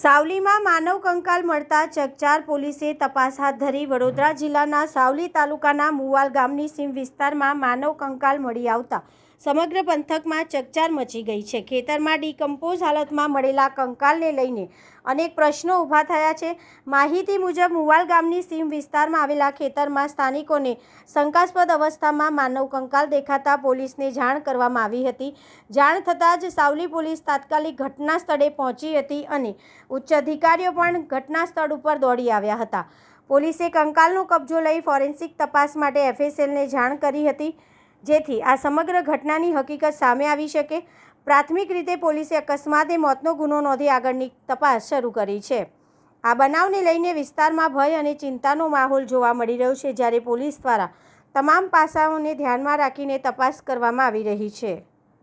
સાવલીમાં માનવ કંકાલ મળતા ચકચાર પોલીસે તપાસ હાથ ધરી। વડોદરા જિલ્લાના સાવલી તાલુકાના મુવાલ ગામની સીમ વિસ્તારમાં માનવ કંકાલ મળી આવતા સમગ્ર પંથકમાં ચકચાર મચી ગઈ છે। ખેતરમાં ડિકમ્પોઝ હાલતમાં મળેલા કંકાલને લઈને અનેક પ્રશ્નો ઊભા થયા છે। માહિતી મુજબ મુવાલ ગામની સીમ વિસ્તારમાં આવેલા ખેતરમાં સ્થાનિકોને શંકાસ્પદ અવસ્થામાં માનવ કંકાલ દેખાતા પોલીસને જાણ કરવામાં આવી હતી। જાણ થતાં જ સાવલી પોલીસ તાત્કાલિક ઘટના સ્થળે પહોંચી હતી અને ઉચ્ચ અધિકારીઓ પણ ઘટના સ્થળ ઉપર દોડી આવ્યા હતા। પોલીસે કંકાલનો કબજો લઈ ફોરેન્સિક તપાસ માટે FSLને જાણ કરી હતી, જેથી આ સમગ્ર ઘટનાની હકીકત સામે આવી શકે। પ્રાથમિક રીતે પોલીસે અકસ્માતે મોતનો ગુનો નોંધી આગળની તપાસ શરૂ કરી છે। આ બનાવને લઈને વિસ્તારમાં ભય અને ચિંતાનો માહોલ જોવા મળી રહ્યો છે, જ્યારે પોલીસ દ્વારા તમામ પાસાઓને ધ્યાનમાં રાખીને તપાસ કરવામાં આવી રહી છે।